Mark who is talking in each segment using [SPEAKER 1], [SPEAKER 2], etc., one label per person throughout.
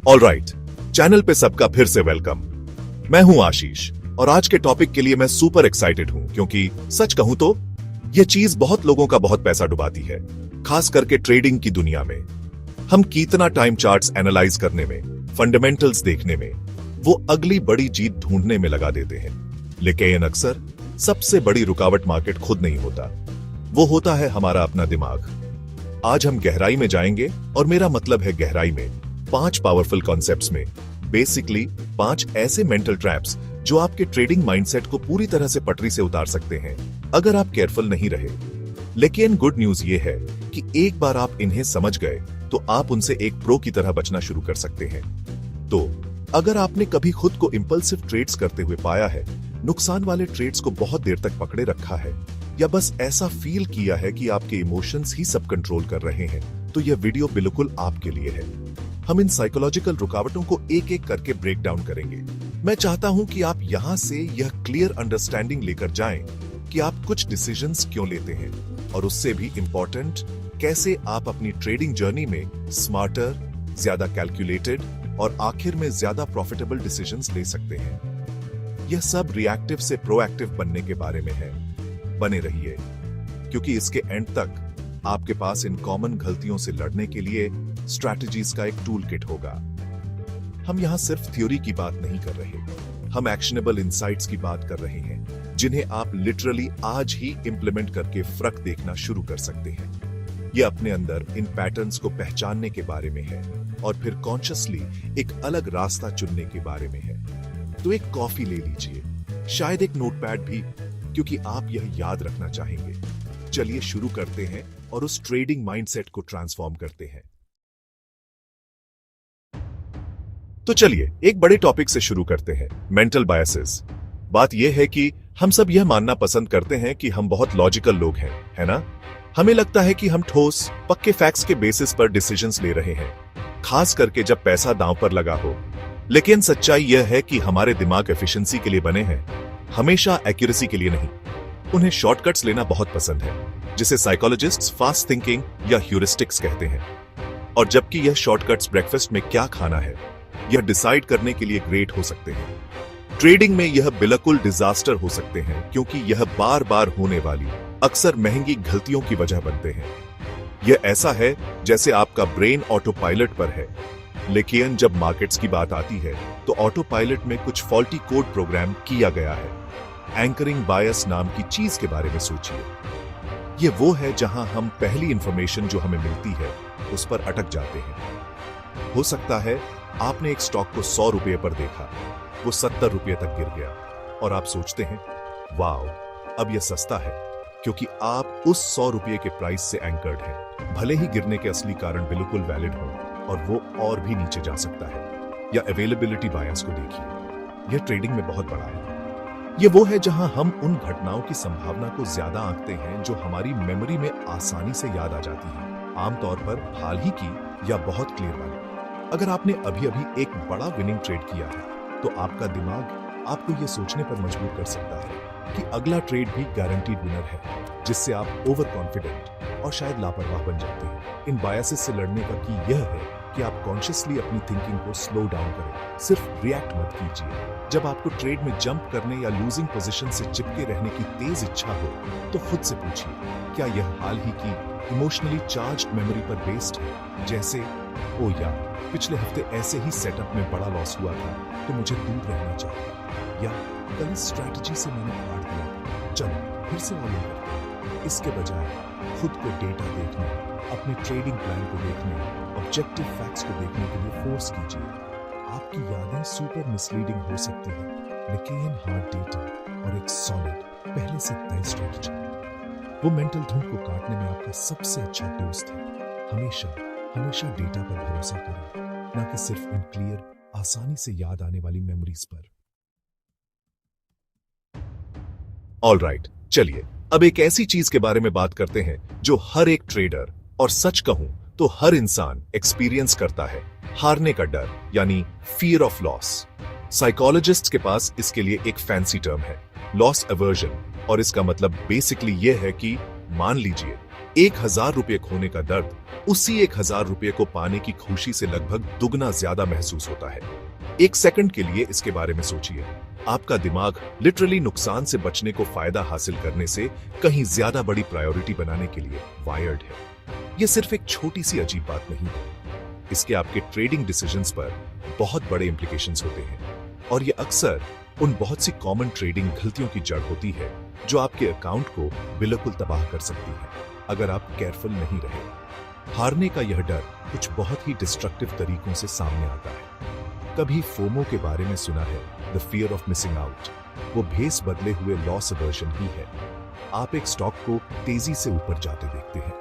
[SPEAKER 1] Alright, channel पे सबका फिर से वेलकम। मैं हूं आशीष और आज के टॉपिक के लिए मैं सुपर एक्साइटेड हूं क्योंकि सच कहूं तो यह चीज बहुत लोगों का बहुत पैसा डुबाती है, खास करके ट्रेडिंग की दुनिया में। हम कितना टाइम चार्ट्स एनालाइज करने में, फंडामेंटल्स देखने में, वो अगली बड़ी जीत ढूंढने में लगा देते हैं, लेकिन अक्सर सबसे बड़ी रुकावट मार्केट खुद नहीं होता, वो होता है हमारा अपना दिमाग। आज हम गहराई में जाएंगे और मेरा मतलब है गहराई में 5 पावरफुल कॉन्सेप्ट्स में, बेसिकली 5 ऐसे मेंटल ट्रैप्स जो आपके ट्रेडिंग माइंडसेट को पूरी तरह से पटरी से उतार सकते हैं अगर आप केयरफुल नहीं रहे। लेकिन गुड न्यूज ये है कि एक बार आप इन्हें समझ गए तो आप उनसे एक प्रो की तरह बचना शुरू कर सकते हैं। तो अगर आपने कभी खुद को इंपल्सिव ट्रेड्स करते हुए पाया है, नुकसान वाले ट्रेड्स को बहुत देर तक पकड़े रखा है, या बस ऐसा फील किया है कि आपके इमोशंस ही सब कंट्रोल कर रहे हैं, तो यह वीडियो बिल्कुल आपके लिए है। हम इन साइकोलॉजिकल रुकावटों को एक एक करके ब्रेक डाउन करेंगे। मैं चाहता हूं कि आप यहां से यह क्लियर अंडरस्टैंडिंग लेकर जाएं कि आप कुछ डिसीजंस क्यों लेते हैं, और उससे भी इंपॉर्टेंट, कैसे आप अपनी ट्रेडिंग जर्नी में स्मार्टर, ज्यादा कैलकुलेटेड और आखिर में ज्यादा प्रॉफिटेबल डिसीजंस ले सकते हैं। यह सब रिएक्टिव से प्रोएक्टिव बनने के बारे में है। बने रहिए, क्योंकि इसके एंड तक आपके पास इन कॉमन गलतियों से लड़ने के लिए स्ट्रैटेजीज का एक टूल किट होगा। हम यहां सिर्फ थ्योरी की बात नहीं कर रहे, हम एक्शनेबल इंसाइट्स की बात कर रहे हैं, जिन्हें आप लिटरली आज ही इंप्लीमेंट करके फर्क देखना शुरू कर सकते हैं। यह अपने अंदर इन पैटर्न्स को पहचानने के बारे में है और फिर कॉन्शियसली एक अलग रास्ता चुनने के बारे में है। तो एक कॉफी ले लीजिए, शायद एक नोटपैड भी, क्योंकि आप यह याद रखना चाहेंगे। चलिए शुरू करते हैं और उस ट्रेडिंग माइंडसेट को ट्रांसफॉर्म करते हैं। तो चलिए एक बड़े टॉपिक से शुरू करते हैं, मेंटल बायसेस। बात यह है कि हम सब यह मानना पसंद करते हैं कि हम बहुत लॉजिकल लोग हैं, है ना? हमें लगता है कि हम ठोस, पक्के फैक्ट्स के बेसिस पर डिसीजंस ले रहे हैं, खास करके जब पैसा दांव पर लगा हो। लेकिन सच्चाई यह है कि हमारे दिमाग एफिशिएंसी के लिए बने हैं, हमेशा एक्यूरेसी के लिए नहीं। उन्हें शॉर्टकट्स लेना बहुत पसंद है, जिसे साइकोलॉजिस्ट्स फास्ट थिंकिंग या ह्यूरिस्टिक्स कहते हैं। और जबकि यह शॉर्टकट्स ब्रेकफास्ट में क्या खाना है यह डिसाइड करने के लिए ग्रेट हो सकते हैं, ट्रेडिंग में यह बिल्कुल डिजास्टर हो सकते हैं, क्योंकि यह बार बार होने वाली अक्सर महंगी गलतियों की वजह बनते हैं। यह ऐसा है जैसे आपका ब्रेन ऑटो पायलट पर है, लेकिन जब मार्केट्स की बात आती है तो ऑटो पायलट में कुछ फॉल्टी कोड प्रोग्राम किया गया है। एंकरिंग बायस नाम की चीज के बारे में सोचिए। यह वो है जहां हम पहली इंफॉर्मेशन जो हमें मिलती है उस पर अटक जाते हैं। हो सकता है आपने एक स्टॉक को 100 रुपये पर देखा, वो 70 रुपये तक गिर गया और आप सोचते हैं वाओ, अब यह सस्ता है, क्योंकि आप उस 100 रुपये के प्राइस से एंकर्ड हैं। भले ही गिरने के असली कारण बिल्कुल वैलिड हो और वो और भी नीचे जा सकता है। या अवेलेबिलिटी बायस को देखिए, यह ट्रेडिंग में बहुत बड़ा है। ये वो है जहां हम उन घटनाओं की संभावना को ज्यादा आंकते हैं जो हमारी मेमोरी में आसानी से याद आ जाती है, आमतौर पर हाल ही की या बहुत क्लियर वाली। अगर आपने अभी अभी एक बड़ा विनिंग ट्रेड किया है तो आपका दिमाग आपको यह सोचने पर मजबूर कर सकता है कि अगला ट्रेड भी गारंटीड विनर है, जिससे आप ओवर कॉन्फिडेंट और शायद लापरवाह बन जाते हैं। इन बायसेस से लड़ने का की यह है कि आप कॉन्शियसली अपनी थिंकिंग को स्लो डाउन करें, सिर्फ रिएक्ट मत कीजिए। जब आपको ट्रेड में जंप करने या लूजिंग पोजीशन से चिपके रहने की तेज इच्छा हो तो खुद से पूछिए, क्या यह हाल ही की इमोशनली चार्ज्ड मेमोरी पर बेस्ड है? जैसे ओ यार, पिछले हफ्ते ऐसे ही सेटअप में बड़ा लॉस हुआ था तो मुझे दूर रहना चाहिए, या कल इस स्ट्रैटेजी से मैंने फाड़ दिया, चलो फिर से ऑल इन करते हैं। इसके बजाय खुद को डेटा देखने, अपने ट्रेडिंग प्लान को देखने, ऑब्जेक्टिव फैक्ट्स को देखने के लिए फोर्स कीजिए। आपकी यादें सुपर मिसलीडिंग हो सकती हैं, लेकिन हार्ड डेटा और एक सॉलिड पहले से तय स्ट्रेटजी वो मेंटल धुंध को काटने में आपका सबसे अच्छा दोस्त है। हमेशा हमेशा डेटा पर भरोसा करें, ना कि सिर्फ उन क्लियर, आसानी से याद आने वाली मेमोरीज पर। ऑलराइट, चलिए अब एक ऐसी चीज के बारे में बात करते हैं जो हर एक ट्रेडर, और सच कहूं तो हर इंसान एक्सपीरियंस करता है, हारने का डर, यानी फियर ऑफ लॉस। साइकोलॉजिस्ट्स के पास इसके लिए एक फैंसी टर्म है, लॉस अवर्जन, और इसका मतलब बेसिकली यह है कि मान लीजिए 1,000 रुपये खोने का दर्द उसी 1,000 रुपये को पाने की खुशी से लगभग दुगना ज्यादा महसूस होता है। एक सेकंड के लिए इसके बारे में सोचिए। आपका दिमाग लिटरली नुकसान से बचने को फायदा हासिल करने से कहीं ज्यादा बड़ी प्रायोरिटी बनाने के लिए वायर्ड है। यह सिर्फ एक छोटी सी अजीब बात नहीं है, इसके आपके ट्रेडिंग डिसीजंस पर बहुत बड़े इंप्लीकेशंस होते हैं और यह अक्सर उन बहुत सी कॉमन ट्रेडिंग गलतियों की जड़ होती है जो आपके अकाउंट को बिल्कुल तबाह कर सकती है अगर आप केयरफुल नहीं रहे। हारने का यह डर कुछ बहुत ही डिस्ट्रक्टिव तरीकों से सामने आता है। कभी फोमो के बारे में सुना है, the fear of missing out. वो भेस बदले हुए लॉस अवर्जन ही है। आप एक स्टॉक को तेजी से ऊपर जाते देखते हैं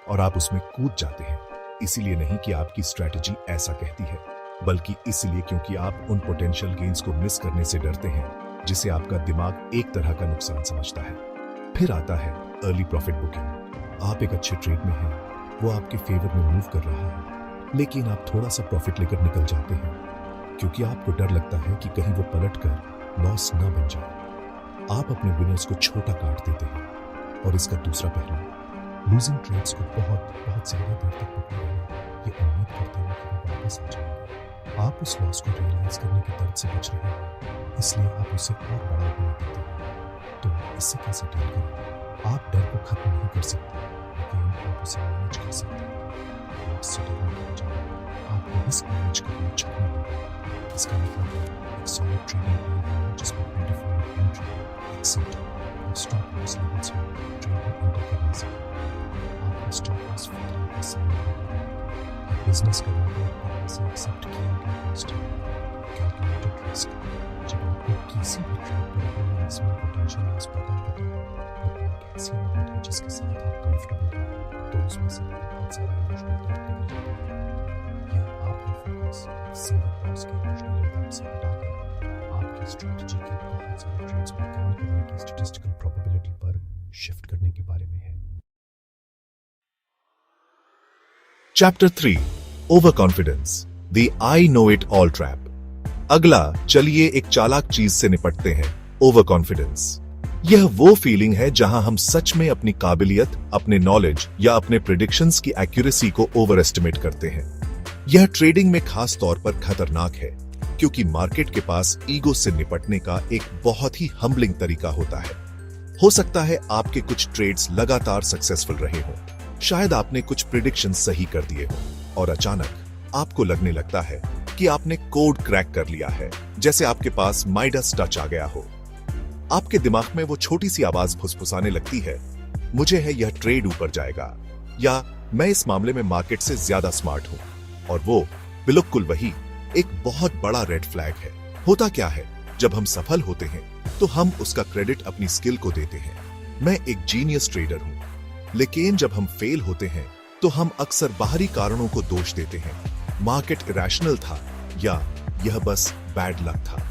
[SPEAKER 1] और आप उसमें कूद जाते हैं, इसीलिए नहीं कि आपकी स्ट्रैटेजी ऐसा कहती है, बल्कि इसलिए क्योंकि आप उन पोटेंशियल गेन्स को मिस करने से डरते हैं जिसे आपका दिमाग एक तरह का नुकसान समझता है। फिर आता है अर्ली प्रॉफिट बुकिंग। आप एक अच्छे ट्रेड में हैं, वो आपके फेवर में मूव कर रहा है, लेकिन आप थोड़ा सा प्रॉफिट लेकर निकल जाते हैं क्योंकि आपको डर लगता है कि कहीं वो पलटकर लॉस ना बन जाए। आप अपने विनर्स को छोटा काट देते हैं और इसका दूसरा पहलू, लूजिंग ट्रेड्स को बहुत ज्यादा देर तक पकड़े रहना, ये उम्मीद करते हुए कि वो वापस आ जाएंगे। आप उस लॉस को रियलाइज करने के दर्द से बच रहे हैं, इसलिए आप उसे और बड़ा होने देते हैं। तो इससे कैसे डील करें? आप डर को खत्म नहीं कर सकते, लेकिन आप उसे मैनेज कर सकते हैं। आप उससे डरने की बजाय आपको रिस्क मैनेज करना चाहिए होगा। इसका मतलब है एक सॉलिड ट्रेडिंग प्लान बनाना जिसमें प्रीडिफाइंड एंट्री, एग्जिट और स्टॉप लॉस लेवल्स हो। ट्रेडिंग एंटर करने से आपका स्टॉप लॉस फेलियर का सामना करना है। बिजनेस करने के एक तरह से एक्सेप्ट किया गया कॉस्ट है, कैलकुलेटेड रिस्क। जब आपको किसी भी ट्रेड पर अपना मैक्सिमम पोटेंशियल लॉस पता होता है और एक ऐसी अमाउंट है जिसके साथ आप कंफर्टेबल हैं, तो उसमें से बहुत सारा इमोशनल दर्द निकल जाता है। यह आपका फोकस सिंगल लॉस के इमोशनल इम्पैक्ट से हटाकर आपकी स्ट्रेटजी के बहुत सारे ट्रेड्स में काम करने की स्टैटिस्टिकल प्रोबेबिलिटी पर शिफ्ट करने के बारे में है। Chapter 3, over confidence, the I know it all trap. अगला चलिए एक चालाक चीज से निपटते हैं, ओवर कॉन्फिडेंस। यह वो फीलिंग है जहां हम सच में अपनी काबिलियत, अपने नॉलेज या अपने प्रेडिक्शंस की एक्यूरेसी को ओवर एस्टिमेट करते हैं। यह ट्रेडिंग में खास तौर पर खतरनाक है क्योंकि मार्केट के पास ईगो से निपटने का एक बहुत ही हम्बलिंग तरीका होता है। हो सकता है आपके कुछ ट्रेड्स लगातार सक्सेसफुल रहे हों, शायद आपने कुछ प्रेडिक्शन सही कर दिए हों और अचानक आपको लगने लगता है कि आपने कोड क्रैक कर लिया है, जैसे आपके पास माइडस टच आ गया हो। आपके दिमाग में वो छोटी सी आवाज फुसफुसाने लगती है, मुझे है यह ट्रेड ऊपर जाएगा, या मैं इस मामले में मार्केट से ज्यादा स्मार्ट हूं। और वो बिल्कुल वही एक बहुत बड़ा रेड फ्लैग है। होता क्या है, जब हम सफल होते हैं तो हम उसका क्रेडिट अपनी स्किल को देते हैं। मैं एक जीनियस ट्रेडर हूं, लेकिन जब हम फेल होते हैं तो हम अक्सर बाहरी कारणों को दोष देते हैं। मार्केट इरेशनल था, या यह बस बैड लक था।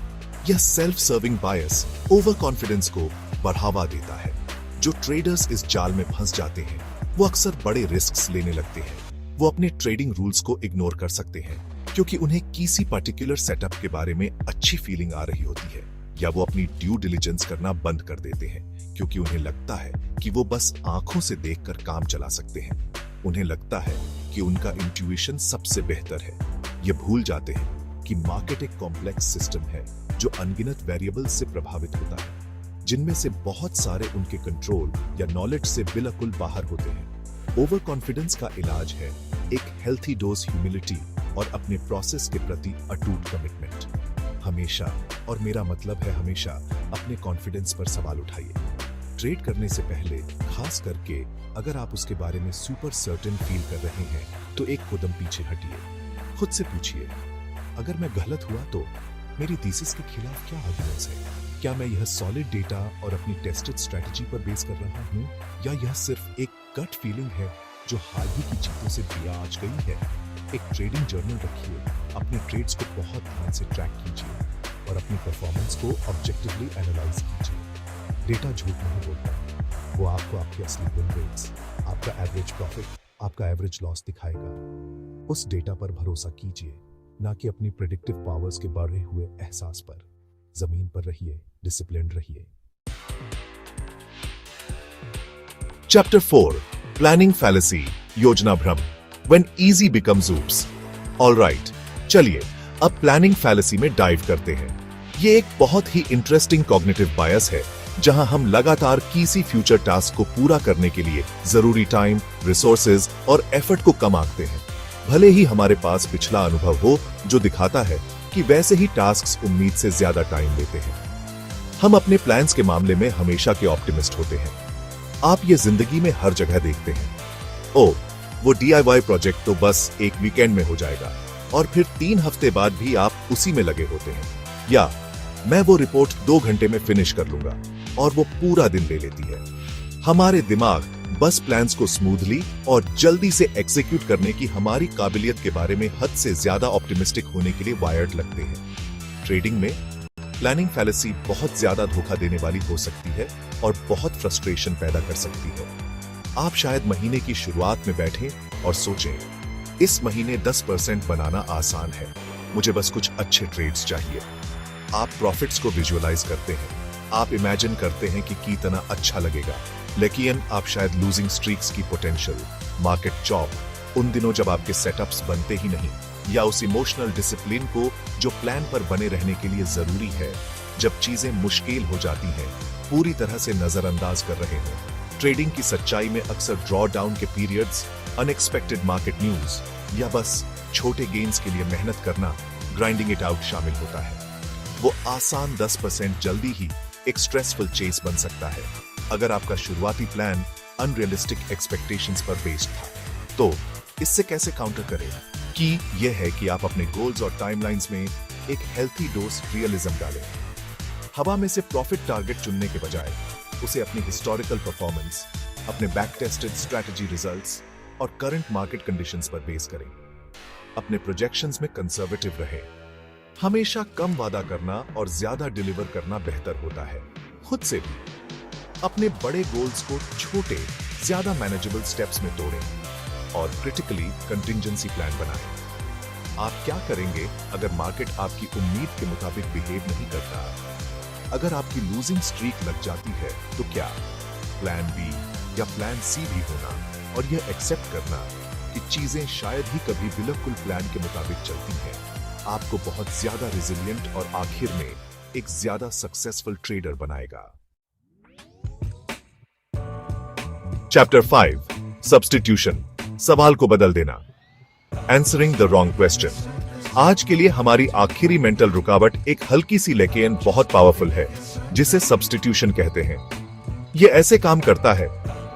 [SPEAKER 1] यह सेल्फ सर्विंग बायस ओवर कॉन्फिडेंस को बढ़ावा देता है। जो ट्रेडर्स इस जाल में फंस जाते हैं वो अक्सर बड़े रिस्क लेने लगते हैं। वो अपने ट्रेडिंग रूल्स को इग्नोर कर सकते हैं क्योंकि उन्हें किसी पर्टिकुलर सेटअप के बारे में अच्छी फीलिंग आ रही होती है, या वो अपनी ड्यू डिलिजेंस करना बंद कर देते हैं क्योंकि उन्हें लगता है कि वो बस आंखों से देखकर काम चला सकते हैं। उन्हें लगता है कि उनका इंट्यूशन सबसे बेहतर है। ये भूल जाते हैं कि मार्केट एक कॉम्प्लेक्स सिस्टम है जो अनगिनत वेरिएबल्स से प्रभावित होता है, जिनमें से बहुत सारे उनके कंट्रोल या नॉलेज से बिल्कुल बाहर होते हैं। ओवर कॉन्फिडेंस का इलाज है एक हेल्थी डोज ह्यूमिलिटी और अपने प्रोसेस के प्रति अटूट कमिटमेंट। हमेशा, और मेरा मतलब है हमेशा, अपने कॉन्फिडेंस पर सवाल उठाइए। ट्रेड करने से पहले, खास करके अगर आप उसके बारे में सुपर सर्टेन फील कर रहे हैं, तो एक कदम पीछे हटिए। खुद से पूछिए, अगर मैं गलत हुआ तो मेरी थीसिस के खिलाफ क्या एविडेंस है? क्या मैं यह सॉलिड डेटा और अपनी टेस्टेड स्ट्रेटजी पर बेस कर रहा हूँ, या यह सिर्फ एक गट फीलिंग है जो हाल ही की जीतों से दिया आज गई है? एक ट्रेडिंग जर्नल रखिए, अपने ट्रेड्स को बहुत ध्यान से ट्रैक कीजिए और अपनी परफॉर्मेंस को ऑब्जेक्टिवली एनालाइज कीजिए। डेटा झूठ नहीं बोलता, वो आपको आपकी असली विन रेट्स, आपका एवरेज प्रॉफिट, आपका एवरेज लॉस दिखाएगा। उस डेटा पर भरोसा कीजिए, ना कि अपनी प्रेडिक्टिव पावर्स के बढ़े हुए एहसास पर। जमीन पर रहिए, डिसिप्लिन्ड रहिए। चैप्टर 4 प्लानिंग फैलेसी योजना भ्रम when easy becomes oops। Alright, चलिए अब प्लानिंग फैलेसी में डाइव करते हैं। ये एक बहुत ही इंटरेस्टिंग कॉग्निटिव बायस है जहां हम लगातार किसी फ्यूचर टास्क को पूरा करने के लिए जरूरी टाइम, रिसोर्सेज और एफर्ट को कम आंकते हैं, भले ही हमारे पास पिछला अनुभव हो जो दिखाता है कि वैसे ही टास्क्स उम्मीद से ज्यादा टाइम लेते हैं। हम अपने प्लान्स के मामले में हमेशा के ऑप्टिमिस्ट होते हैं। आप ये जिंदगी में हर जगह देखते हैं। ओ, वो DIY प्रोजेक्ट तो बस एक वीकेंड में हो जाएगा, और फिर 3 हफ्ते बाद भी आप उसी में लगे होते हैं। या मैं वो रिपोर्ट 2 घंटे में फिनिश कर लूंगा, और वो पूरा दिन ले लेती है। हमारे दिमाग बस प्लान्स को स्मूथली और जल्दी से एग्जीक्यूट करने की हमारी काबिलियत के बारे में हद से ज्यादा ऑप्टिमिस्टिक होने के लिए वायर्ड लगते हैं। ट्रेडिंग में प्लानिंग फैलेसी बहुत ज्यादा धोखा देने वाली हो सकती है और बहुत फ्रस्ट्रेशन पैदा कर सकती है। आप शायद महीने की शुरुआत में बैठें और सोचें, इस महीने 10% बनाना आसान है, मुझे बस कुछ अच्छे ट्रेड्स चाहिए। आप प्रॉफिट्स को विजुअलाइज करते हैं, आप इमेजिन करते हैं कि कितना अच्छा लगेगा, लेकिन आप शायद लूजिंग स्ट्रीक्स की पोटेंशियल, मार्केट चॉप, उन दिनों जब आपके सेटअप्स बनते ही नहीं, या उस इमोशनल डिसिप्लिन को जो प्लान पर बने रहने के लिए जरूरी है, जब चीजें मुश्किल हो जाती हैं, पूरी तरह से नजरअंदाज कर रहे हो। ट्रेडिंग की सच्चाई में अक्सर ड्रॉ डाउन के पीरियड्स, अनएक्सपेक्टेड मार्केट न्यूज या बस छोटे गेन्स के लिए मेहनत करना, ग्राइंडिंग इट आउट शामिल होता है। वो आसान 10% जल्दी ही एक स्ट्रेसफुल चेस बन सकता है अगर आपका शुरुआती प्लान अनरियलिस्टिक एक्सपेक्टेशंस पर बेस्ड था। तो इससे कैसे काउंटर करें? की यह है कि आप अपने गोल्स और टाइमलाइंस में एक हेल्थी डोज रियलिज्म डालें। हवा में से प्रॉफिट टारगेट चुनने के बजाय उसे अपनी हिस्टोरिकल परफॉर्मेंस, अपने बैक टेस्टेड स्ट्रैटेजी रिजल्ट्स और करंट मार्केट कंडीशंस पर बेस करें। अपने प्रोजेक्शंस में कंजर्वेटिव रहें। हमेशा कम वादा करना और ज्यादा डिलीवर करना बेहतर होता है। खुद से भी अपने बड़े गोल्स को छोटे, ज्यादा मैनेजेबल स्टेप्स में तोड़ें और क्रिटिकली कंटिंजेंसी प्लान बनाएं। आप क्या करेंगे अगर मार्केट आपकी उम्मीद के मुताबिक बिहेव नहीं करता? अगर आपकी लूजिंग स्ट्रीक लग जाती है तो क्या? प्लान बी या प्लान सी भी होना और यह एक्सेप्ट करना कि चीजें शायद ही कभी बिल्कुल प्लान के मुताबिक चलती हैं, आपको बहुत ज्यादा रिजिलियंट और आखिर में एक ज्यादा सक्सेसफुल ट्रेडर बनाएगा। चैप्टर 5 सब्स्टिट्यूशन, सवाल को बदल देना। Answering the wrong question. आज के लिए हमारी आखिरी मेंटल रुकावट एक हल्की सी लेकिन बहुत पावरफुल है, जिसे सब्स्टिट्यूशन कहते हैं। यह ऐसे काम करता है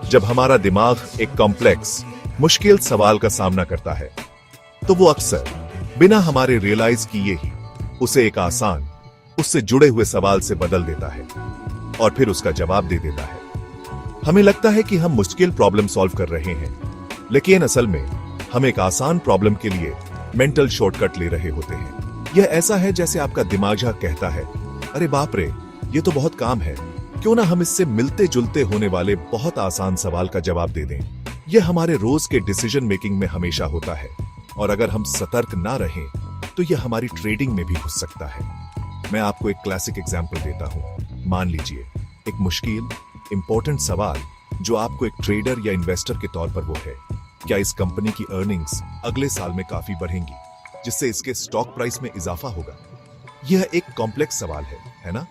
[SPEAKER 1] जब हमारा दिमाग एक कॉम्प्लेक्स, मुश्किल सवाल का सामना करता है, तो वो अक्सर बिना हमारे रियलाइज किए ही उसे एक आसान, उससे जुड़े हुए सवाल से बदल देता है और फिर उसका जवाब दे देता है। हमें लगता है कि हम मुश्किल प्रॉब्लम सॉल्व कर रहे हैं, लेकिन असल में हम एक आसान प्रॉब्लम के लिए मेंटल शॉर्टकट ले रहे होते हैं। यह ऐसा है जैसे आपका दिमाग कहता है, अरे बाप रे, ये तो बहुत काम है, क्यों ना हम इससे मिलते जुलते होने वाले बहुत आसान सवाल का जवाब दे दें। यह हमारे रोज के डिसीजन मेकिंग में हमेशा होता है, और अगर हम सतर्क ना रहें तो यह हमारी ट्रेडिंग में भी घुस सकता है। मैं आपको एक क्लासिक एग्जांपल देता हूं। मान लीजिए एक मुश्किल, इंपॉर्टेंट सवाल जो आपको एक ट्रेडर या इन्वेस्टर के तौर पर वो है, क्या इस कंपनी की अर्निंग्स अगले साल में काफी बढ़ेंगी, जिससे इसके स्टॉक प्राइस में इजाफा होगा? यह एक कॉम्प्लेक्स सवाल है ना?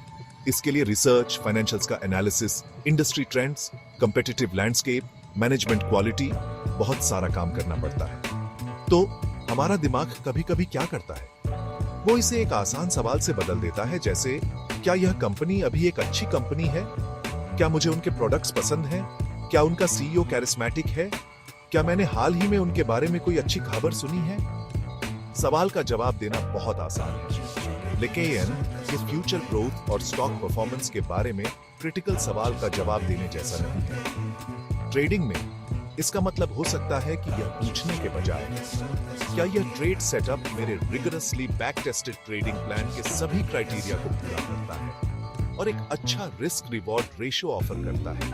[SPEAKER 1] इसके लिए रिसर्च, फाइनेंशियल्स का analysis, industry trends, competitive landscape, management quality, बहुत सारा काम करना पड़ता है। तो हमारा दिमाग कभी कभी क्या करता है, वो इसे एक आसान सवाल से बदल देता है, जैसे क्या यह कंपनी अभी एक अच्छी कंपनी है? क्या मुझे उनके प्रोडक्ट्स पसंद हैं? क्या उनका सीईओ कैरिस्मेटिक है? क्या मैंने हाल ही में उनके बारे में कोई अच्छी खबर सुनी है? सवाल का जवाब देना बहुत आसान है, लेकिन ये फ्यूचर ग्रोथ और स्टॉक परफॉर्मेंस के बारे में क्रिटिकल सवाल का जवाब देने जैसा नहीं है। ट्रेडिंग में इसका मतलब हो सकता है कि यह पूछने के बजाय, क्या यह ट्रेड सेटअप मेरे rigorously back tested trading plan के सभी क्राइटेरिया को पूरा करता है और एक अच्छा रिस्क रिवॉर्ड रेशियो ऑफर करता है?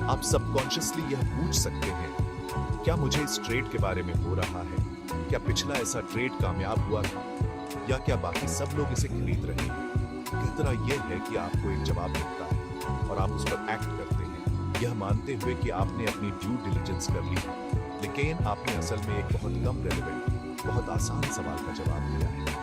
[SPEAKER 1] आप सबकॉन्शियसली यह पूछ सकते हैं, क्या मुझे इस ट्रेड के बारे में हो रहा है? क्या पिछला ऐसा ट्रेड कामयाब हुआ था? या क्या बाकी सब लोग इसे खरीद रहे हैं? खतरा यह है कि आपको एक जवाब मिलता है और आप उस पर एक्ट करते हैं, यह मानते हुए कि आपने अपनी ड्यू डिलिजेंस कर ली है, लेकिन आपने असल में एक बहुत कम रेलेवेंट, बहुत आसान सवाल का जवाब दिया है।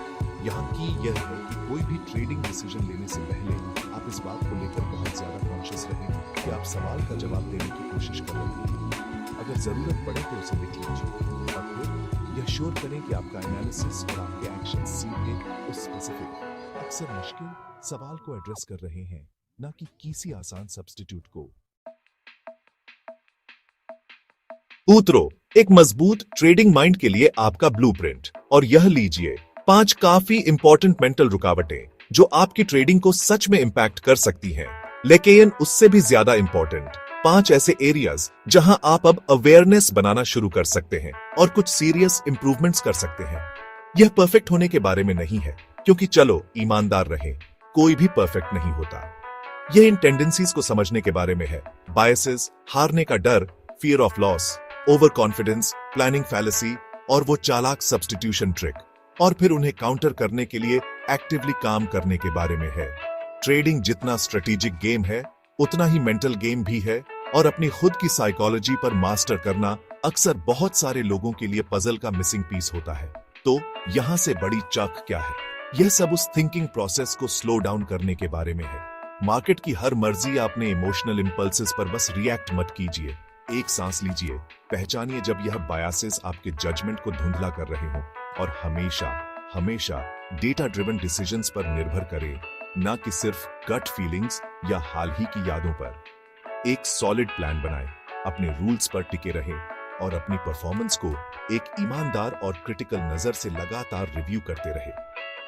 [SPEAKER 1] यहाँ की यह है कि कोई भी ट्रेडिंग डिसीजन लेने से पहले आप इस बात को लेकर बहुत ज्यादा कॉन्शियस रहें कि आप सवाल का जवाब देने की कोशिश कर रहे हैं। अगर जरूरत पड़े तो उसे लिख लीजिए और फिर यह श्योर करें कि आपका एनालिसिस और आपके एक्शन सीधे उस स्पेसिफिक, अक्सर मुश्किल सवाल को एड्रेस कर रहे हैं, ना कि किसी आसान सब्स्टिट्यूट को। सूत्रों, एक मजबूत ट्रेडिंग माइंड के लिए आपका ब्लूप्रिंट। और यह लीजिए 5 काफी इंपॉर्टेंट मेंटल रुकावटें जो आपकी ट्रेडिंग को सच में इंपैक्ट कर सकती हैं, लेकिन उससे भी ज्यादा इंपॉर्टेंट 5 ऐसे एरियाज जहां आप अब अवेयरनेस बनाना शुरू कर सकते हैं और कुछ सीरियस इंप्रूवमेंट्स कर सकते हैं। यह परफेक्ट होने के बारे में नहीं है, क्योंकि चलो ईमानदार रहें, कोई भी परफेक्ट नहीं होता। यह इन टेंडेंसीज को समझने के बारे में है। बायसेस, हारने का डर, fear of loss, over confidence, planning fallacy और वो चालाक सब्स्टिट्यूशन ट्रिक, और फिर उन्हें काउंटर करने के लिए एक्टिवली काम करने के बारे में है। ट्रेडिंग जितना स्ट्रेटेजिक गेम है, उतना ही मेंटल गेम भी है, और अपनी खुद की साइकोलॉजी पर मास्टर करना अक्सर बहुत सारे लोगों के लिए पजल का मिसिंग पीस होता है। तो यहां से बड़ी चक क्या है? यह सब उस थिंकिंग प्रोसेस को स्लो डाउन करने के बारे में है। मार्केट की हर मर्जी आपने इमोशनल इंपल्सेस पर बस रिएक्ट मत कीजिए। एक सांस लीजिए, पहचानिए जब यह बायसेस आपके जजमेंट को धुंधला कर रहे हों, और हमेशा डेटा ड्रिवन डिसीजंस पर निर्भर करें, ना कि सिर्फ गट फीलिंग्स या हाल ही की यादों पर। एक सॉलिड प्लान बनाएं, अपने रूल्स पर टिके रहें और अपनी परफॉर्मेंस को एक ईमानदार और क्रिटिकल नजर से लगातार रिव्यू करते रहें।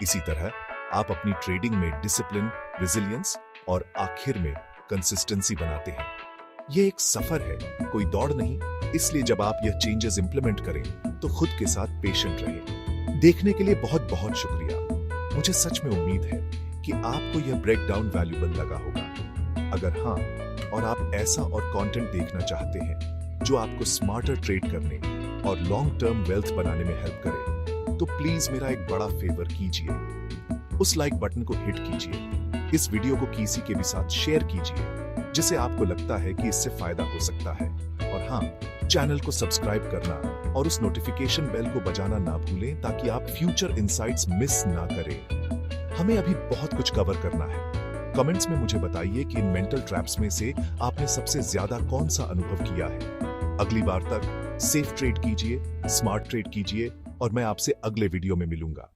[SPEAKER 1] इसी तरह आप अपनी ट्रेडिंग में डिसिप्लिन, रेजिलियंस और आखिर में कंसिस्टेंसी बनाते हैं। यह एक सफर है, कोई दौड़ नहीं। इसलिए जब आप यह चेंजेस इंप्लीमेंट करें तो खुद के साथ पेशेंट रहें। देखने के लिए बहुत बहुत शुक्रिया। मुझे सच में उम्मीद है कि आपको यह ब्रेकडाउन वैल्यूएबल लगा होगा। अगर हाँ, और आप ऐसा और कंटेंट देखना चाहते हैं जो आपको स्मार्टर ट्रेड करने और लॉन्ग टर्म वेल्थ बनाने में हेल्प करे, तो प्लीज मेरा एक बड़ा फेवर कीजिए। उस लाइक बटन को हिट कीजिए, इस वीडियो को किसी के भी साथ शेयर कीजिए जिसे आपको लगता है कि इससे फायदा हो सकता है। और हाँ, चैनल को सब्सक्राइब करना और उस नोटिफिकेशन बेल को बजाना ना भूलें, ताकि आप फ्यूचर इंसाइट्स मिस ना करें। हमें अभी बहुत कुछ कवर करना है। कमेंट्स में मुझे बताइए कि इन मेंटल ट्रैप्स में से आपने सबसे ज्यादा कौन सा अनुभव किया है। अगली बार तक सेफ ट्रेड कीजिए, स्मार्ट ट्रेड कीजिए, और मैं आपसे अगले वीडियो में मिलूंगा।